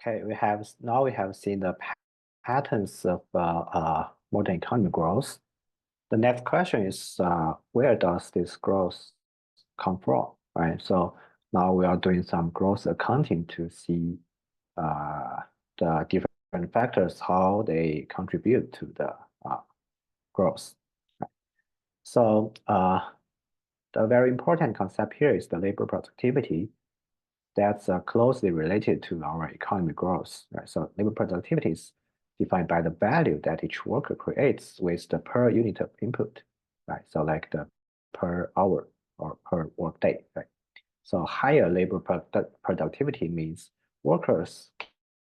Okay, now we have seen the patterns of modern economic growth. The next question is where does this growth come from, right? So now we are doing some growth accounting to see the different factors, how they contribute to the growth. So the very important concept here is the labor productivity. That's closely related to our economic growth, right? So labor productivity is defined by the value that each worker creates with the per unit of input, right? So like the per hour or per workday, right? So higher labor productivity means workers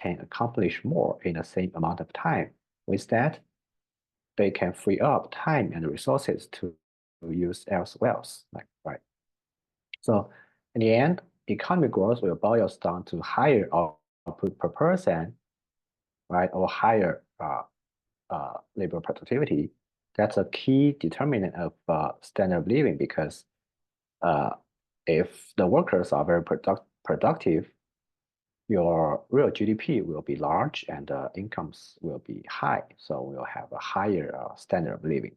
can accomplish more in the same amount of time. With that, they can free up time and resources to use elsewhere, like, right? So in the end, economic growth will boil down to higher output per person, right, or higher labor productivity. That's a key determinant of standard of living because if the workers are very productive, your real GDP will be large and incomes will be high. So we'll have a higher standard of living,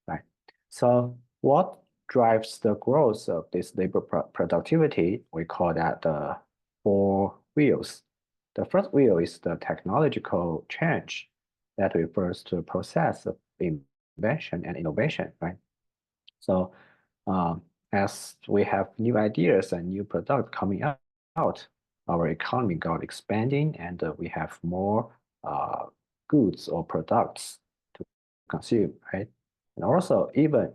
right? So what drives the growth of this labor productivity? We call that the four wheels. The first wheel is the technological change that refers to a process of invention and innovation, right? So as we have new ideas and new products coming out, our economy got expanding and we have more goods or products to consume, right? And also even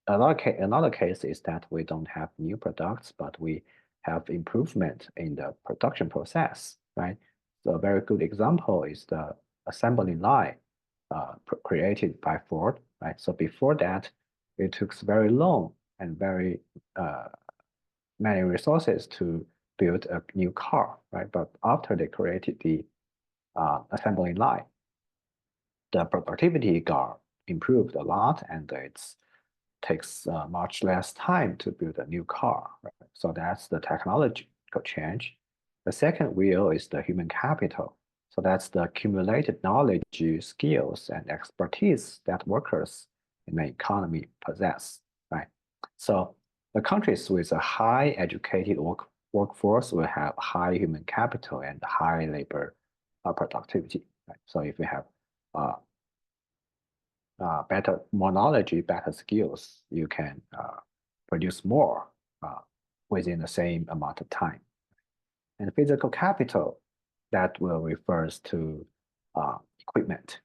another case is that we don't have new products, but we have improvement in the production process, right? So a very good example is the assembly line created by Ford, right? So before that, it took very long and very many resources to build a new car, right? But after they created the assembly line, the productivity got improved a lot, and it takes much less time to build a new car, right? So that's the technological change. The second wheel is the human capital. So that's the accumulated knowledge, skills, and expertise that workers in the economy possess, right? So the countries with a high educated workforce will have high human capital and high labor productivity, right? So if we have more knowledge, better skills, you can produce more within the same amount of time. And physical capital, that will refers to equipment,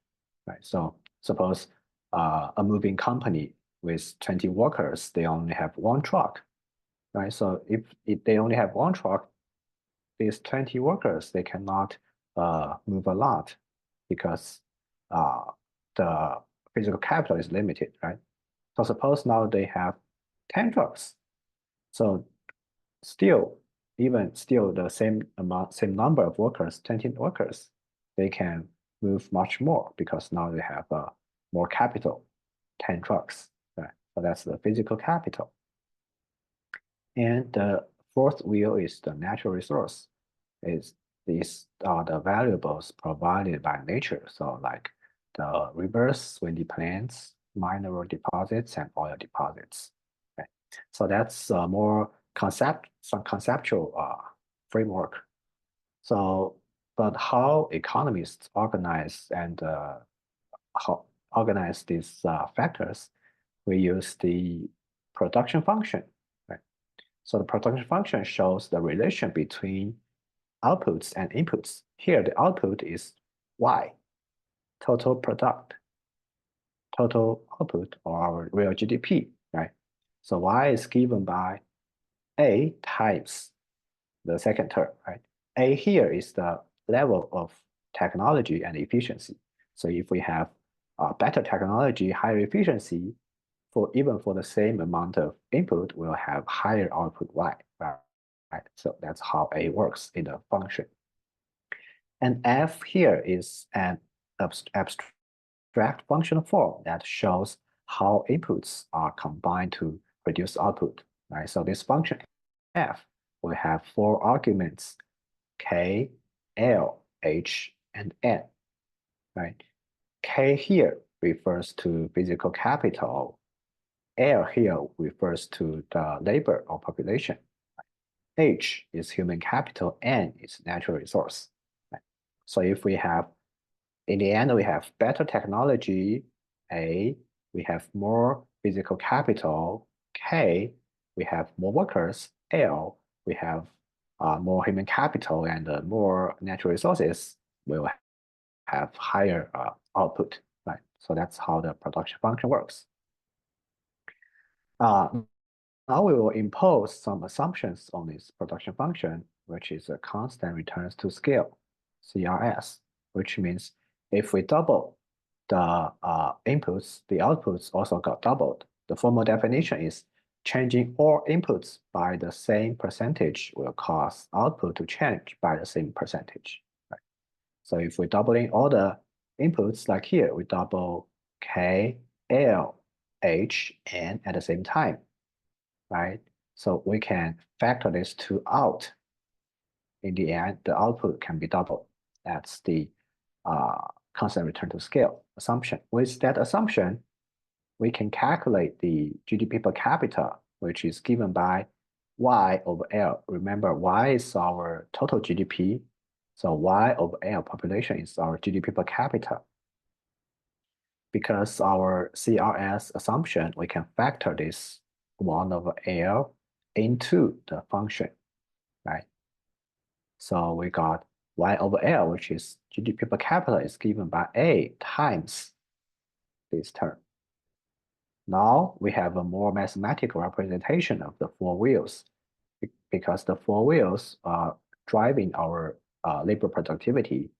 right? So suppose a moving company with 20 workers, they only have one truck, right? So if they only have one truck, these 20 workers, they cannot move a lot because the physical capital is limited, right? So suppose now they have 10 trucks. So even still the same number of workers, 20 workers, they can move much more because now they have more capital, 10 trucks, right? So that's the physical capital. And the fourth wheel is the natural resource. These are the valuables provided by nature. So like the rivers, windy plains, mineral deposits, and oil deposits. Okay. So that's more some conceptual framework. So, but how economists organize and how organize these factors, we use the production function, right? So the production function shows the relation between outputs and inputs. Here, the output is Y, total output, or our real GDP, right? So Y is given by A times the second term, right? A here is the level of technology and efficiency. So if we have better technology, higher efficiency, even for the same amount of input, we'll have higher output Y, right? So that's how A works in the function. And F here is an abstract functional form that shows how inputs are combined to produce output, right? So this function F will have four arguments, K, L, H, and N, right? K here refers to physical capital. L here refers to the labor or population. H is human capital, N is natural resource. Right? So if we have, in the end, we have better technology, A, we have more physical capital, K, we have more workers, L, we have more human capital and more natural resources, we'll have higher output, right? So that's how the production function works. Now we will impose some assumptions on this production function, which is a constant returns to scale, CRS, which means if we double the inputs, the outputs also got doubled. The formal definition is changing all inputs by the same percentage will cause output to change by the same percentage. Right? So if we're doubling all the inputs, like here, we double K, L, H, N at the same time, right? So we can factor this to out. In the end, the output can be doubled. That's the constant return to scale assumption. With that assumption, we can calculate the GDP per capita, which is given by Y over L. Remember, Y is our total GDP. So Y over L population is our GDP per capita. Because our CRS assumption, we can factor this 1 over L into the function, right? So we got Y over L, which is GDP per capita, is given by A times this term. Now we have a more mathematical representation of the four wheels because the four wheels are driving our labor productivity,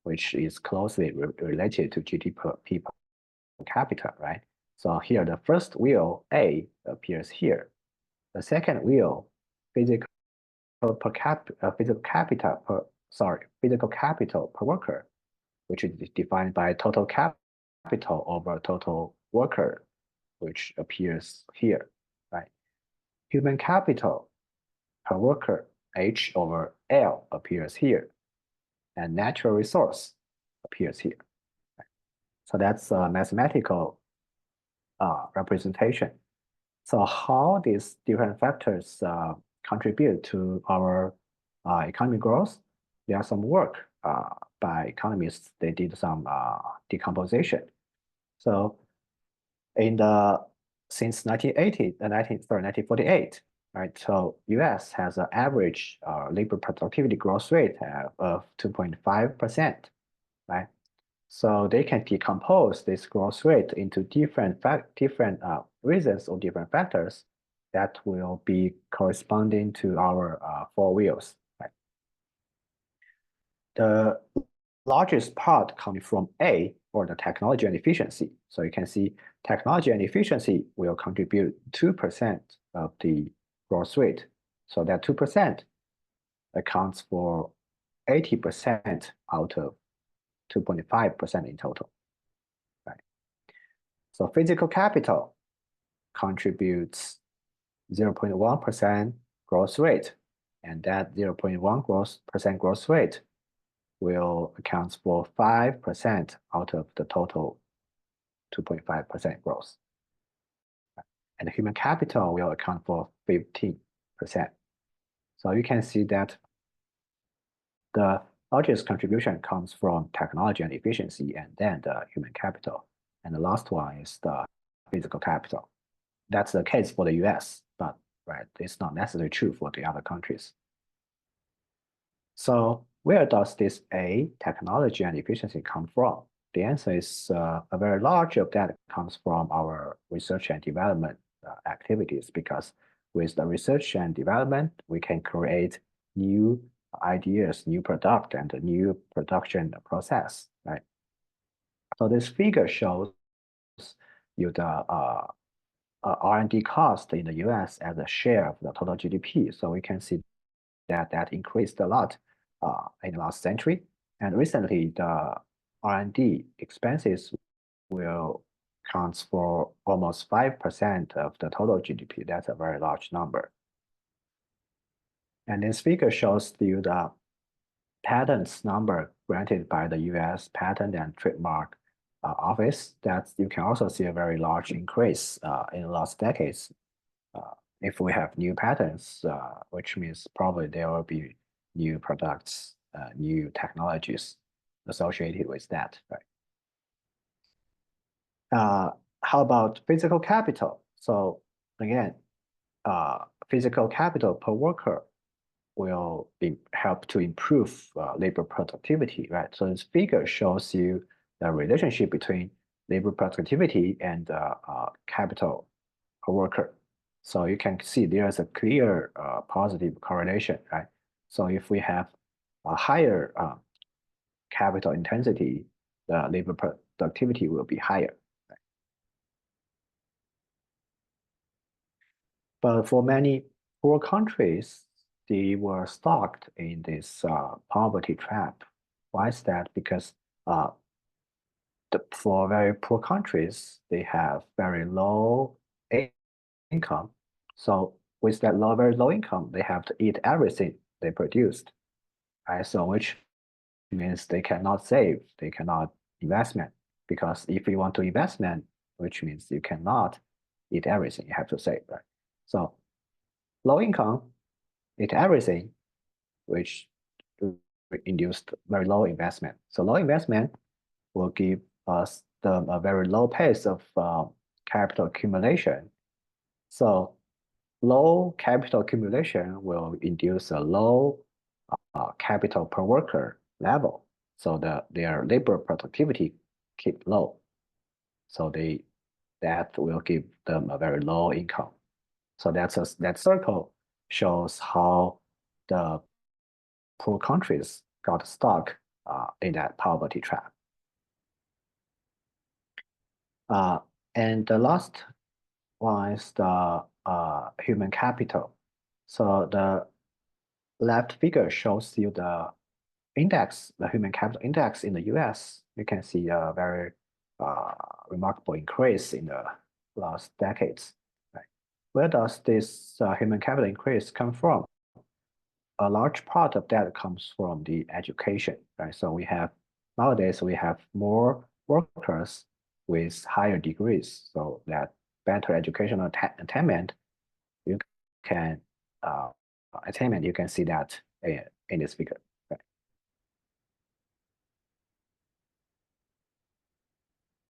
which is closely related to GDP per capita, right? So here the first wheel A appears here. The second wheel, physical capital per worker, which is defined by total capital over total worker, which appears here, right? Human capital per worker, H over L appears here, and natural resource appears here. Right? So that's a mathematical representation. So how these different factors contribute to our economic growth? There are some work by economists. They did some decomposition. So since 1948, right? So US has an average labor productivity growth rate of 2.5%, right? So they can decompose this growth rate into different reasons or different factors that will be corresponding to our four wheels. Right? The largest part coming from A, or the technology and efficiency. So you can see technology and efficiency will contribute 2% of the growth rate. So that 2% accounts for 80% out of 2.5% in total. Right? So physical capital contributes 0.1% growth rate, and that 0.1% growth rate will account for 5% out of the total 2.5% growth. And human capital will account for 15%. So you can see that the largest contribution comes from technology and efficiency, and then the human capital. And the last one is the physical capital. That's the case for the US, but right, it's not necessarily true for the other countries. So where does this A, technology and efficiency, come from? The answer is a very large of that comes from our research and development activities, because with the research and development, we can create new ideas, new product, and a new production process, right? So this figure shows you the R&D cost in the US as a share of the total GDP. So we can see that that increased a lot in the last century. And recently, the R&D expenses will count for almost 5% of the total GDP. That's a very large number. And this figure shows you the patents number granted by the US Patent and Trademark Office, that you can also see a very large increase in the last decades. If we have new patents, which means probably there will be new products, new technologies associated with that, right? How about physical capital? So again, physical capital per worker will help to improve labor productivity, right? So this figure shows you the relationship between labor productivity and capital per worker. So you can see there's a clear positive correlation, right? So if we have a higher capital intensity, the labor productivity will be higher. But for many poor countries, they were stuck in this poverty trap. Why is that? Because for very poor countries, they have very low income. So with that very low income, they have to eat everything they produced, right? So which means they cannot save, they cannot investment. Because if you want to investment, which means you cannot eat everything, you have to save, right? So low income, eat everything, which induced very low investment. So low investment will give us a very low pace of capital accumulation. So low capital accumulation will induce a low capital per worker level. So their labor productivity keep low. So that will give them a very low income. So that circle shows how the poor countries got stuck in that poverty trap. And the last one is the human capital. So the left figure shows you the index, the human capital index in the US. You can see a very remarkable increase in the last decades. Right? Where does this human capital increase come from? A large part of that comes from the education, right? So nowadays we have more workers with higher degrees, so that better educational attainment, you can attainment, you can see that in this figure.